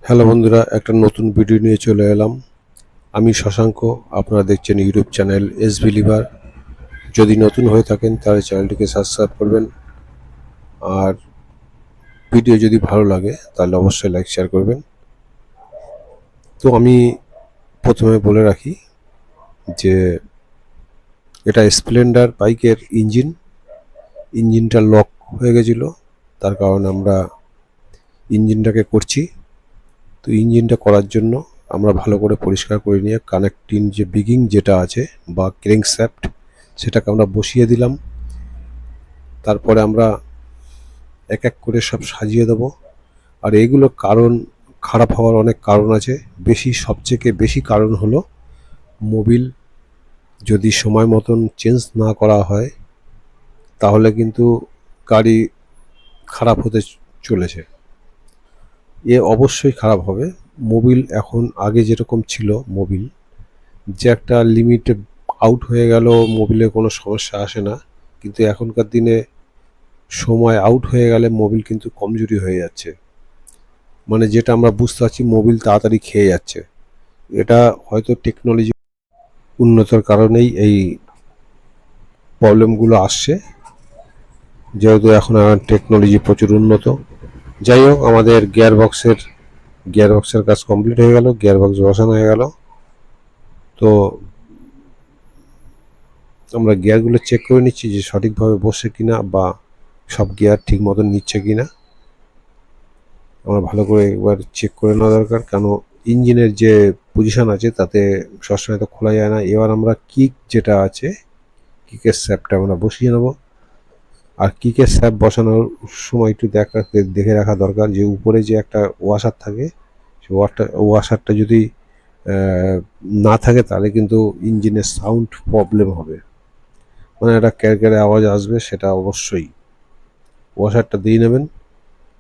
Hello বন্ধুরা, একটা নতুন ভিডিও নিয়ে চলে এলাম। আমি শশাঙ্ক, আপনারা দেখছেন ইউটিউব চ্যানেল এসবি লিভার। যদি নতুন হয়ে থাকেন তাহলে চ্যানেলটিকে সাবস্ক্রাইব করবেন, আর ভিডিও যদি ভালো লাগে তাহলে অবশ্যই লাইক শেয়ার করবেন। তো আমি প্রথমে বলে রাখি যে এটা স্প্লেন্ডার বাইকের ইঞ্জিনটা লক হয়ে গেছিলো, তার কারণে আমরা ইঞ্জিনটাকে করছি। তো ইঞ্জিনটা করার জন্য আমরা ভালো করে পরিষ্কার করে নিয়ে কানেক্টিং যে বিগিং যেটা আছে বা ক্র্যাঙ্কশ্যাফট, সেটাকে আমরা বসিয়ে দিলাম। তারপরে আমরা এক এক করে সব সাজিয়ে দেবো। আর এগুলো কারণ খারাপ হওয়ার অনেক কারণ আছে। সবথেকে বেশি কারণ হলো মোবিল যদি সময় মতন চেঞ্জ না করা হয় তাহলে কিন্তু গাড়ি খারাপ হতে চলেছে। অবশ্যই খারাপ হবে। মোবিল এখন আগে যেরকম ছিল, মোবিল যে একটা লিমিটে আউট হয়ে গেল মোবিলে কোনো সমস্যা আসে না, কিন্তু এখনকার দিনে সময় আউট হয়ে গেলে মোবিল কিন্তু কমজোরি হয়ে যাচ্ছে। মানে যেটা আমরা বুঝতে পারছি, মোবিল তাড়াতাড়ি খেয়ে যাচ্ছে। এটা হয়তো টেকনোলজি উন্নতর কারণেই এই প্রবলেমগুলো আসছে, যেহেতু এখন টেকনোলজি প্রচুর উন্নত। যাই হোক, আমাদের গিয়ারবক্সের কাজ কমপ্লিট হয়ে গেল, গিয়ারবক্স বসানো হয়ে গেল। তো আমরা গিয়ারগুলো চেক করে নিচ্ছি যে সঠিকভাবে বসছে কিনা বা সব গিয়ার ঠিক মতন নিচ্ছে কিনা। আমরা ভালো করে একবার চেক করে নেওয়া দরকার, কারণ ইঞ্জিনের যে পজিশন আছে তাতে সবসময় তো খোলা যায় না। এবার আমরা যেটা আছে কিকের স্যাপটা আমরা বসিয়ে নেব। আর কিকের স্যাপ বসানোর সময় একটু দেখে রাখা দরকার যে উপরে যে একটা ওয়াশার থাকে, সেই ওয়াশারটা যদি না থাকে তাহলে কিন্তু ইঞ্জিনের সাউন্ড প্রবলেম হবে, মানে একটা ক্যারক্যারে আওয়াজ আসবে, সেটা অবশ্যই ওয়াশারটা দিয়ে নেবেন।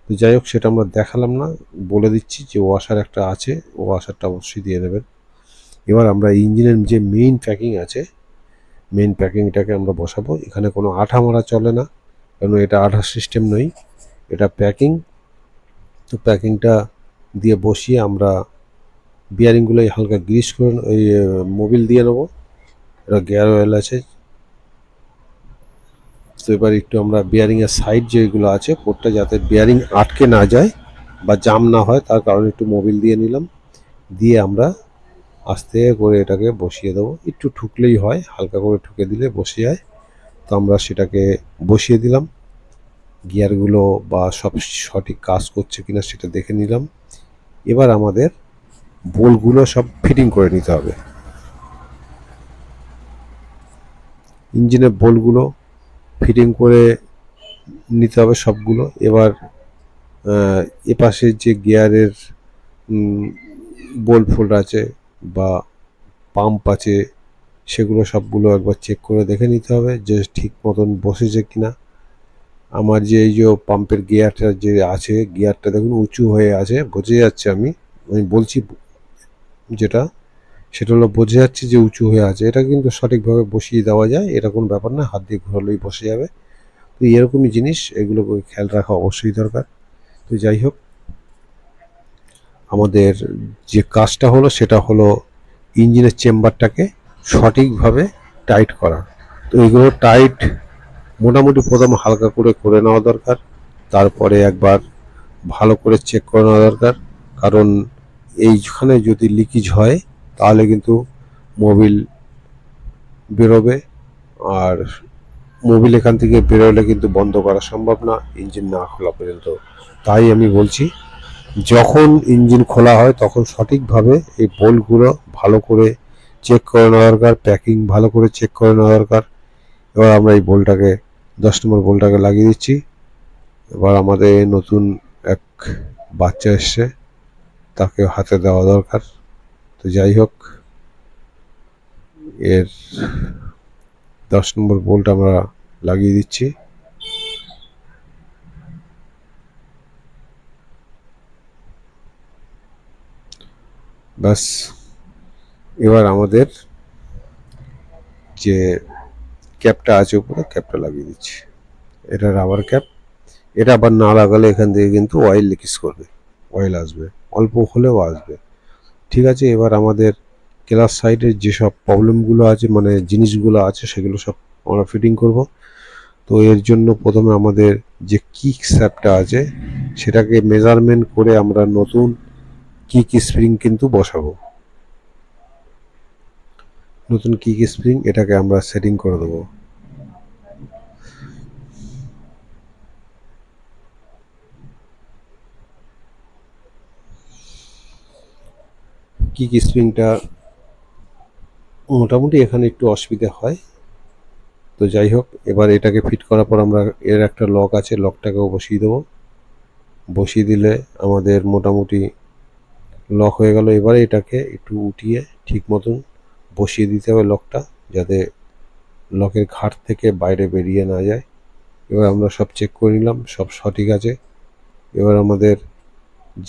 তো যাই হোক, সেটা আমরা দেখালাম না, বলে দিচ্ছি যে ওয়াশার একটা আছে, ওয়াশারটা অবশ্যই দিয়ে নেবেন। এবার আমরা ইঞ্জিনের যে মেইন প্যাকিং আছে, মেইন প্যাকিংটাকে আমরা বসাবো। এখানে কোনো আঠা মারা চলে না, কারণ এটা আঠার সিস্টেম নয়, এটা প্যাকিং। তো প্যাকিংটা দিয়ে বসিয়ে আমরা বিয়ারিংগুলো হালকা গ্রিস করে ওই মোবিল দিয়ে নেবো। এটা গিয়ার অয়েল আছে। তো এবার একটু আমরা বিয়ারিংয়ের সাইড যেগুলো আছে কোডটা, যাতে বিয়ারিং আটকে না যায় বা জাম না হয়, তার কারণে একটু মোবিল দিয়ে নিলাম। দিয়ে আমরা আস্তে করে এটাকে বসিয়ে দেবো। একটু ঠুকলেই হয়, হালকা করে ঠুকে দিলে বসে যায়। তো আমরা সেটাকে বসিয়ে দিলাম। গিয়ারগুলো বা সব সঠিক কাজ করছে কিনা সেটা দেখে নিলাম। এবার আমাদের বোল্টগুলো সব ফিটিং করে নিতে হবে। ইঞ্জিনের বোল্টগুলো ফিটিং করে নিতে হবে সবগুলো। এবার এপাশে যে গিয়ারের বোল্ট ফোল্ট আছে বা পাম্প আছে, সেগুলো সবগুলো একবার চেক করে দেখে নিতে হবে যে ঠিক মতন বসেছে কিনা। আমার যে এই যে পাম্পের গিয়ারটা যে আছে, গিয়ারটা দেখুন উঁচু হয়ে আছে, বোঝা যাচ্ছে। আমি বলছি যেটা, সেটা হলো বোঝা যাচ্ছে যে উঁচু হয়ে আছে। এটা কিন্তু সঠিকভাবে বসিয়ে দেওয়া যায়, এটা কোনো ব্যাপার না, হাত দিয়ে ঘোরালেই বসে যাবে। তো এরকমই জিনিস, এগুলোকে খেয়াল রাখা অবশ্যই দরকার। তো যাই হোক, আমাদের যে কাজটা হলো সেটা হলো ইঞ্জিনের চেম্বারটাকে সঠিকভাবে টাইট করা। তো এগুলো টাইট মোটামুটি প্রথম হালকা করে করে নেওয়া দরকার, তারপরে একবার ভালো করে চেক করে নেওয়া দরকার। কারণ এইখানে যদি লিকেজ হয় তাহলে কিন্তু মোবিল বেরোবে, আর মোবিল এখান থেকে বেরোলে কিন্তু বন্ধ করা সম্ভব না ইঞ্জিন না খোলা পর্যন্ত। তাই আমি বলছি, যখন ইঞ্জিন খোলা হয় তখন সঠিকভাবে এই বোল্টগুলো ভালো করে চেক করে নেওয়া দরকার, প্যাকিং ভালো করে চেক করে নেওয়া দরকার। এবার আমরা এই বোল্টটাকে 10 নম্বর বোল্টটাকে লাগিয়ে দিচ্ছি। এবার আমাদের নতুন এক বাচ্চা এসছে, তাকে হাতে দেওয়া দরকার। তো যাই হোক, এর 10 নম্বর বোল্ট আমরা লাগিয়ে দিচ্ছি। ব্যাস, এবার আমাদের যে ক্যাপটা আছে উপরে, ক্যাপটা লাগিয়ে দিচ্ছি। এটা রাবার ক্যাপ। এটা আবার না লাগালে এখান থেকে কিন্তু অয়েল লিকেজ করবে। অয়েল আসবে, অল্প হলেও আসবে। ঠিক আছে, এবার আমাদের ক্লাস সাইডের যেসব প্রবলেমগুলো আছে, মানে জিনিসগুলো আছে, সেগুলো সব আমরা ফিটিং করব। তো এর জন্য প্রথমে আমাদের যে কিক শ্যাফটটা আছে সেটাকে মেজারমেন্ট করে আমরা নতুন কিক স্প্রিং কিন্তু বসাবো। নতুন কিক স্প্রিং এটাকে আমরা সেটিং করে দেবো। কিক স্প্রিংটা মোটামুটি এখানে একটু অসুবিধা হয়। তো যাই হোক, এবার এটাকে ফিট করার পর আমরা এর একটা লক আছে, লকটাকেও বসিয়ে দেবো। বসিয়ে দিলে আমাদের মোটামুটি লক হয়ে গেল। এবারে এটাকে একটু উঠিয়ে ঠিক মতন বসিয়ে দিতে হবে লকটা, যাতে লকের ঘাট থেকে বাইরে বেরিয়ে না যায়। এবার আমরা সব চেক করে নিলাম, সব সঠিক আছে। এবার আমাদের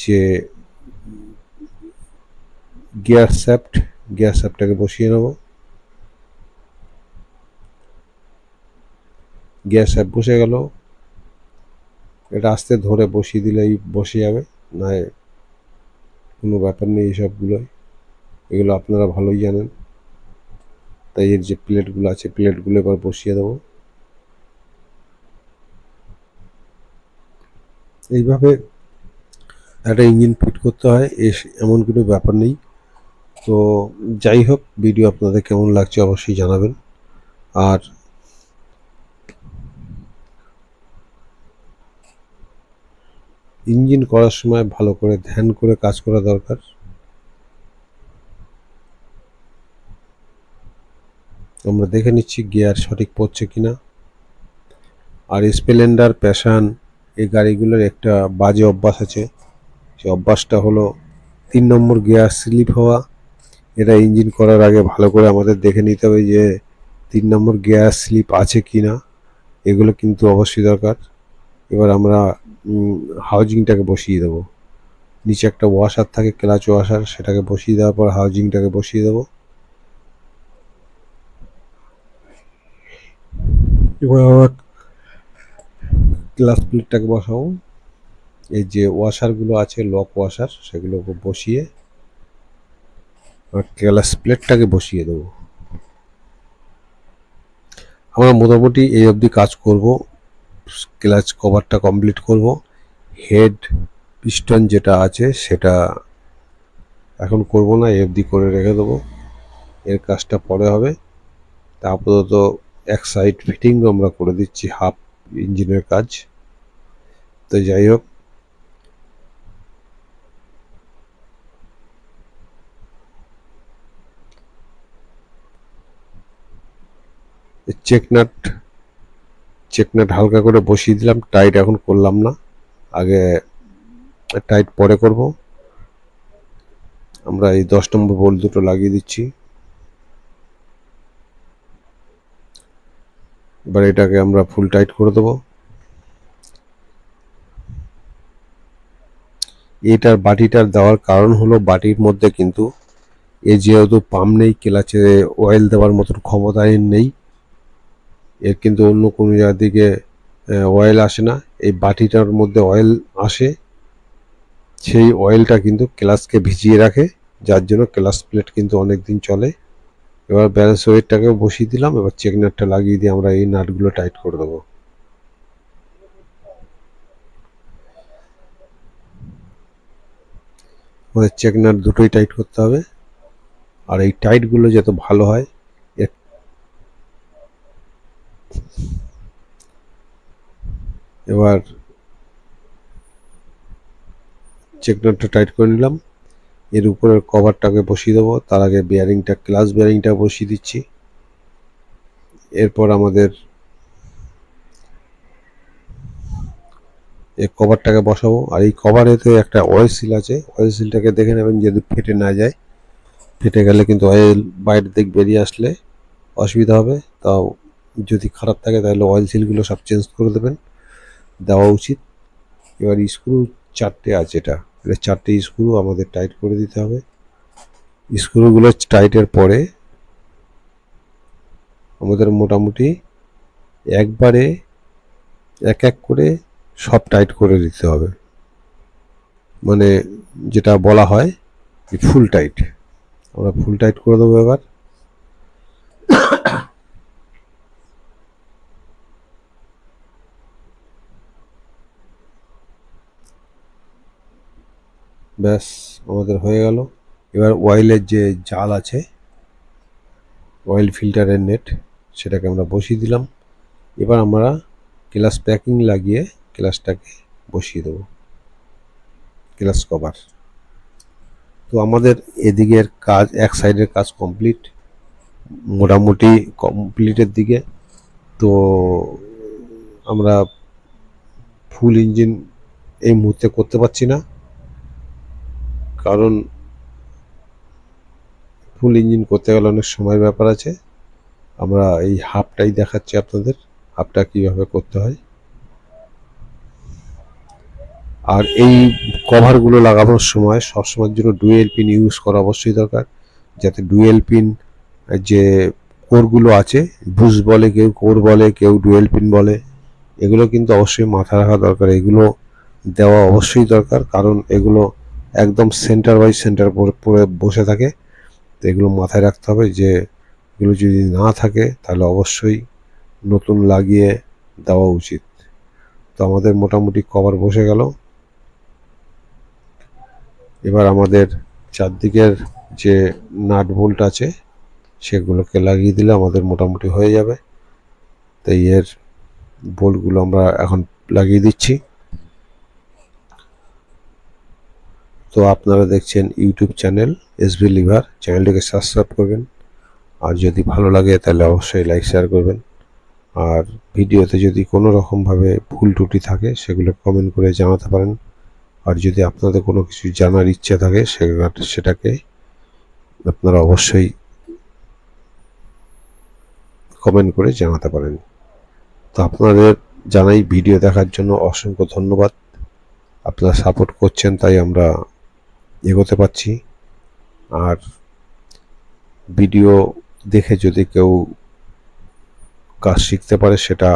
যে গিয়ার শ্যাফটটাকে বসিয়ে নেব। গিয়ার শ্যাফট বসে গেল। এটা আস্তে ধরে বসিয়ে দিলেই বসে যাবে, না কোনো ব্যাপার নেই এইসবগুলোই, এগুলো আপনারা ভালোই জানেন। তাই এর যে প্লেটগুলো আছে প্লেটগুলো এবার বসিয়ে দেবো। এইভাবে একটা ইঞ্জিন ফিট করতে হয়, এমন কোনো ব্যাপার নেই। তো যাই হোক, ভিডিও আপনাদের কেমন লাগছে অবশ্যই জানাবেন। আর ইঞ্জিন করার সময় ভালো করে ধ্যান করে কাজ করা দরকার। আমরা দেখে নিচ্ছি গিয়ার সঠিক পড়ছে কিনা। আর স্প্লেন্ডার, প্যাশান এই গাড়িগুলোর একটা বাজে অভ্যাস আছে। সেই অভ্যাসটা হলো 3 নম্বর গিয়ার স্লিপ হওয়া। এটা ইঞ্জিন করার আগে ভালো করে আমাদের দেখে নিতে হবে যে 3 নম্বর গিয়ার স্লিপ আছে কি না, এগুলো কিন্তু অবশ্যই দরকার। এবার আমরা হাউজিংটাকে বসিয়ে দেবো। নিচে একটা ওয়াশার থাকে, ক্লাচ ওয়াশার, সেটাকে বসিয়ে দেওয়ার পর হাউজিংটাকে বসিয়ে দেবো। এবার আবার ক্লাচ প্লেটটাকে বসাবো। এই যে ওয়াশারগুলো আছে, লক ওয়াশার, সেগুলোকে বসিয়ে ক্লাচ প্লেটটাকে বসিয়ে দেবো। আমরা মোটামুটি এই অবধি কাজ করব। ক্লাচ কভারটা কমপ্লিট করব। হেড পিস্টন যেটা আছে সেটা এখন করব না, এই অবধি করে রেখে দেবো। এর কাজটা পরে হবে। তা আপাতত এক সাইড ফিটিং আমরা করে দিচ্ছি, হাফ ইঞ্জিনের কাজ। তো যাই হোক, চেকনাট হালকা করে বসিয়ে দিলাম, টাইট এখন করলাম না, আগে টাইট পরে করব। আমরা এই 10 নম্বর বোল্ট দুটো লাগিয়ে দিচ্ছি। এবার এটাকে আমরা ফুল টাইট করে দেবো। এটার বাটিটার দেওয়ার কারণ হলো, বাটির মধ্যে কিন্তু যেহেতু পাম্প নেই, ক্লাচে অয়েল দেওয়ার মতন ক্ষমতা এর নেই, এর কিন্তু অন্য কোনো জায়গা থেকে অয়েল আসে না, এই বাটিটার মধ্যে অয়েল আসে। সেই অয়েলটা কিন্তু ক্লাচকে ভিজিয়ে রাখে, যার জন্য ক্লাচ প্লেট কিন্তু অনেক দিন চলে। এবার ব্যালেন্স ওয়েটটাকেও বসিয়ে দিলাম। এবার চেক নাটটা লাগিয়ে দিয়ে আমরা এই নাটগুলো টাইট করে দেবো। আমাদের চেক নাট দুটোই টাইট করতে হবে, আর এই টাইটগুলো যত ভালো হয়। এবার চেক নাটটা টাইট করে নিলাম। এর উপরের কভারটাকে বসিয়ে দেবো। তার আগে বিয়ারিংটা, ক্লাচ বিয়ারিংটা বসিয়ে দিচ্ছি। এরপর আমাদের এই কভারটাকে বসাবো। আর এই কভারেতে একটা অয়েল সিল আছে, অয়েল সিলটাকে দেখে নেবেন যদি ফেটে না যায়। ফেটে গেলে কিন্তু অয়েল বাইরের দিক বেরিয়ে আসলে অসুবিধা হবে। তাও যদি খারাপ থাকে তাহলে অয়েল সিলগুলো সব চেঞ্জ করে দেবেন, দেওয়া উচিত। এবার স্ক্রু 4টে আছে, এটা 4টে স্ক্রু আমাদের টাইট করে দিতে হবে। স্ক্রুগুলো টাইটের পরে আমাদের মোটামুটি একবারে এক এক করে সব টাইট করে দিতে হবে। মানে যেটা বলা হয় ফুল টাইট, আমরা ফুল টাইট করে দেবো এবার। ব্যাস আমাদের হয়ে গেল। এবার অয়েলের যে জাল আছে, অয়েল ফিল্টারের নেট, সেটাকে আমরা বসিয়ে দিলাম। এবার আমরা গ্লাস প্যাকিং লাগিয়ে গ্লাসটাকে বসিয়ে দেবো, গ্লাস কভার। তো আমাদের এদিকের কাজ, এক সাইডের কাজ কমপ্লিট, মোটামুটি কমপ্লিটের দিকে। তো আমরা ফুল ইঞ্জিন এই মুহূর্তে করতে পারছি না, কারণ ফুল ইঞ্জিন করতে গেলে অনেক সময় ব্যাপার আছে। আমরা এই হাফটাই দেখাচ্ছি আপনাদের, হাফটা কীভাবে করতে হয়। আর এই কভারগুলো লাগানোর সময় সবসময়ের জন্য ডুয়েল পিন ইউজ করা অবশ্যই দরকার, যাতে ডুয়েল পিন যে কোরগুলো আছে, বুশ বলে কেউ, কোর বলে কেউ, ডুয়েল পিন বলে, এগুলো কিন্তু অবশ্যই মাথায় রাখা দরকার। এগুলো দেওয়া অবশ্যই দরকার, কারণ এগুলো একদম সেন্টার বাই সেন্টার পরে বসে থাকে। তো এগুলো মাথায় রাখতে হবে যে এগুলো যদি না থাকে তাহলে অবশ্যই নতুন লাগিয়ে দেওয়া উচিত। তো আমাদের মোটামুটি কভার বসে গেল। এবার আমাদের চারদিকের যে নাট বোল্ট আছে সেগুলোকে লাগিয়ে দিলে আমাদের মোটামুটি হয়ে যাবে। তাই এর বোল্টগুলো আমরা এখন লাগিয়ে দিচ্ছি। তো আপনারা দেখছেন ইউটিউব চ্যানেল এসবি লিভার, চ্যানেলটিকে সাবস্ক্রাইব করবেন, আর যদি ভালো লাগে তাহলে অবশ্যই লাইক শেয়ার করবেন। আর ভিডিওতে যদি কোনো রকমভাবে ভুল ত্রুটি থাকে সেগুলো কমেন্ট করে জানাতে পারেন। আর যদি আপনাদের কোনো কিছু জানার ইচ্ছে থাকে সেটাকে আপনারা অবশ্যই কমেন্ট করে জানাতে পারেন। তো আপনাদের জানাই ভিডিও দেখার জন্য অসংখ্য ধন্যবাদ। আপনারা সাপোর্ট করছেন তাই আমরা এগোতে পারছি। আর ভিডিও দেখে যদি কেউ কাজ শিখতে পারে সেটা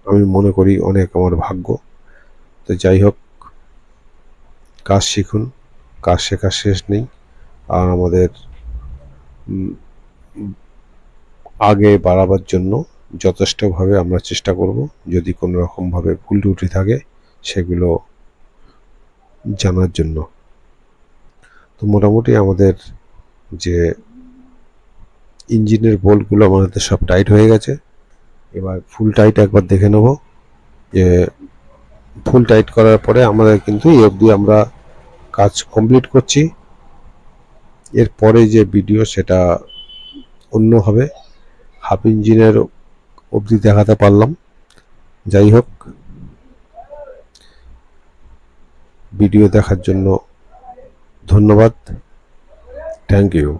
আমি মনে করি অনেক আমার ভাগ্য। তো যাই হোক, কাজ শিখুন, কাজ শেখার শেষ নেই। আর আমাদের আগে বাড়াবার জন্য যথেষ্টভাবে আমরা চেষ্টা করব। যদি কোনো রকমভাবে ভুল ত্রুটি থাকে সেগুলো জানার জন্য। তো মোটামুটি আমাদের যে ইঞ্জিনের বোল্টগুলো আমাদের সব টাইট হয়ে গেছে। এবার ফুল টাইট একবার দেখে নেব, যে ফুল টাইট করার পরে আমাদের কিন্তু এই অবধি আমরা কাজ কমপ্লিট করছি। এরপরে যে ভিডিও সেটা অন্য হবে, হাফ ইঞ্জিনের অবধি দেখাতে পারলাম। যাই হোক, ভিডিও দেখার জন্য ধন্যবাদ, থ্যাংক ইউ।